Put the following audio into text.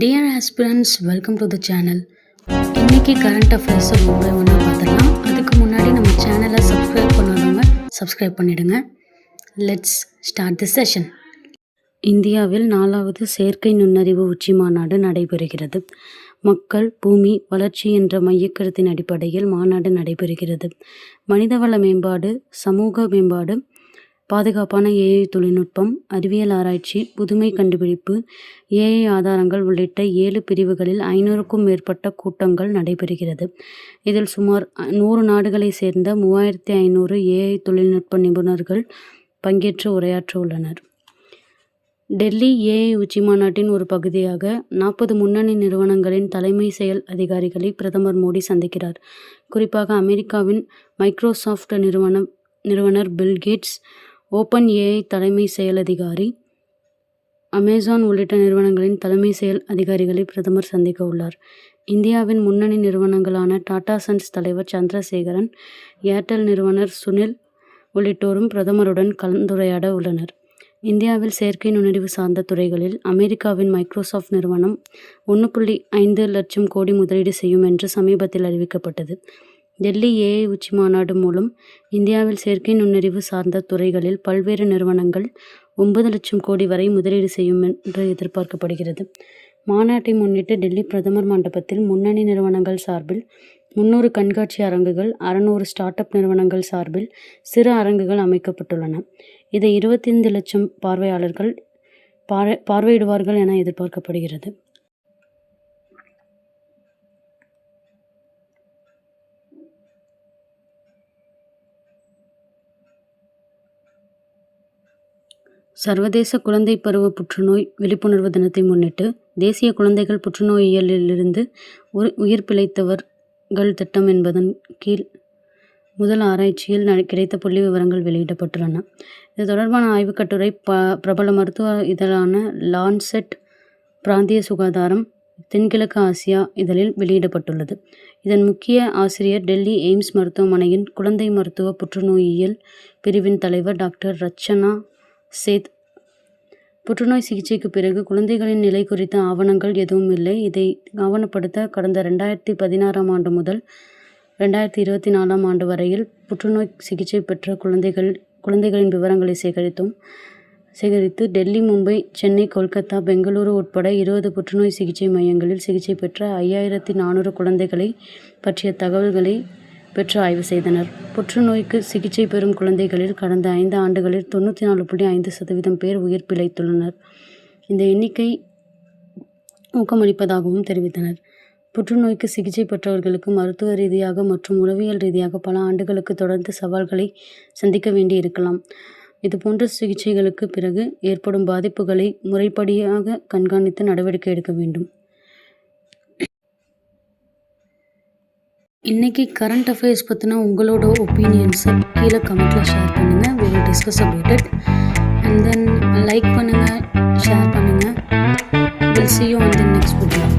Dear aspirants, welcome to the channel. இன்றைக்கி current அஃபேர்ஸை ஒன்று பார்த்துடலாம். அதுக்கு முன்னாடி நம்ம சேனலை சப்ஸ்கிரைப் பண்ணாதவங்க சப்ஸ்கிரைப் பண்ணிவிடுங்க. Let's start the session. இந்தியாவில் 4வது செயற்கை நுண்ணறிவு உச்சி மாநாடு நடைபெறுகிறது. மக்கள், பூமி, வளர்ச்சி என்ற மையக்கருத்தின் அடிப்படையில் மாநாடு நடைபெறுகிறது. மனிதவள மேம்பாடு, சமூக மேம்பாடு, பாதுகாப்பான ஏஐ தொழில்நுட்பம், அறிவியல் ஆராய்ச்சி, புதுமை கண்டுபிடிப்பு, ஏஐ ஆதாரங்கள் உள்ளிட்ட 7 பிரிவுகளில் 500க்கும் மேற்பட்ட கூட்டங்கள் நடைபெறுகிறது. இதில் சுமார் 100 நாடுகளை சேர்ந்த 3500 ஏஐ தொழில்நுட்ப நிபுணர்கள் பங்கேற்று உரையாற்ற உள்ளனர். டெல்லி ஏஐ உச்சிமாநாட்டின் ஒரு பகுதியாக 40 முன்னணி நிறுவனங்களின் தலைமை செயல் அதிகாரிகளை பிரதமர் மோடி சந்திக்கிறார். குறிப்பாக அமெரிக்காவின் மைக்ரோசாஃப்ட் நிறுவனர் பில் கேட்ஸ், ஓப்பன் ஏஐ தலைமை செயல் அதிகாரி, அமேசான் உள்ளிட்ட நிறுவனங்களின் தலைமை செயல் அதிகாரிகளை பிரதமர் சந்திக்க உள்ளார். இந்தியாவின் முன்னணி நிறுவனங்களான டாடா சன்ஸ் தலைவர் சந்திரசேகரன், ஏர்டெல் நிறுவனர் சுனில் உள்ளிட்டோரும் பிரதமருடன் கலந்துரையாட உள்ளனர். இந்தியாவில் செயற்கை நுண்ணறிவு சார்ந்த துறைகளில் அமெரிக்காவின் மைக்ரோசாஃப்ட் நிறுவனம் 1.5 லட்சம் கோடி முதலீடு செய்யும் என்று சமீபத்தில் அறிவிக்கப்பட்டது. டெல்லி ஏஐ உச்சி மாநாடு மூலம் இந்தியாவில் செயற்கை நுண்ணறிவு சார்ந்த துறைகளில் பல்வேறு நிறுவனங்கள் 9 லட்சம் கோடி வரை முதலீடு செய்யும் என்று எதிர்பார்க்கப்படுகிறது. மாநாட்டை முன்னிட்டு டெல்லி பிரதமர் மண்டபத்தில் முன்னணி நிறுவனங்கள் சார்பில் 300 கண்காட்சி அரங்குகள், 600 ஸ்டார்ட் அப் நிறுவனங்கள் சார்பில் சிறு அரங்குகள் அமைக்கப்பட்டுள்ளன. இதை 25 லட்சம் பார்வையாளர்கள் பார்வையிடுவார்கள் என எதிர்பார்க்கப்படுகிறது. சர்வதேச குழந்தை பருவ புற்றுநோய் விழிப்புணர்வு தினத்தை முன்னிட்டு தேசிய குழந்தைகள் புற்றுநோயியலிலிருந்து உயிர் பிழைத்தவர்கள் திட்டம் என்பதன் கீழ் முதல் ஆராய்ச்சியில் கிடைத்த புள்ளி விவரங்கள் வெளியிடப்பட்டுள்ளன. இது தொடர்பான ஆய்வுக் கட்டுரை பிரபல மருத்துவ இதழான லான்செட் பிராந்திய சுகாதாரம் தென்கிழக்கு ஆசியா இதழில் வெளியிடப்பட்டுள்ளது. இதன் முக்கிய ஆசிரியர் டெல்லி எய்ம்ஸ் மருத்துவமனையின் குழந்தை மருத்துவ புற்றுநோயியல் பிரிவின் தலைவர் டாக்டர் ரச்சனா சேத். புற்றுநோய் சிகிச்சைக்கு பிறகு குழந்தைகளின் நிலை குறித்த ஆவணங்கள் எதுவும் இல்லை. இதை ஆவணப்படுத்த கடந்த 2016ஆம் ஆண்டு முதல் 2024ஆம் ஆண்டு வரையில் புற்றுநோய் சிகிச்சை பெற்ற குழந்தைகளின் விவரங்களை சேகரித்து டெல்லி, மும்பை, சென்னை, கொல்கத்தா, பெங்களூரு உட்பட 20 புற்றுநோய் சிகிச்சை மையங்களில் சிகிச்சை பெற்ற 5400 குழந்தைகளை பற்றிய தகவல்களை பெற்று ஆய்வு செய்தனர். புற்றுநோய்க்கு சிகிச்சை பெறும் குழந்தைகளில் கடந்த 5 ஆண்டுகளில் 94.5% பேர் உயிர் பிழைத்துள்ளனர். இந்த எண்ணிக்கை ஊக்கமளிப்பதாகவும் தெரிவித்தனர். புற்றுநோய்க்கு சிகிச்சை பெற்றவர்களுக்கு மருத்துவ ரீதியாக மற்றும் உளவியல் ரீதியாக பல ஆண்டுகளுக்கு தொடர்ந்து சவால்களை சந்திக்க வேண்டி இருக்கலாம். இதுபோன்ற சிகிச்சைகளுக்கு பிறகு ஏற்படும் பாதிப்புகளை முறைப்படியாக கண்காணித்து நடவடிக்கை எடுக்க வேண்டும். இன்றைக்கி கரண்ட் அஃபேர்ஸ் பற்றின உங்களோட ஒப்பீனியன்ஸை கீழே கமெண்ட்டில் ஷேர் பண்ணுங்கள். we will discuss about it and then like பண்ணுங்கள், ஷேர் பண்ணுங்கள். we'll see you on the next video.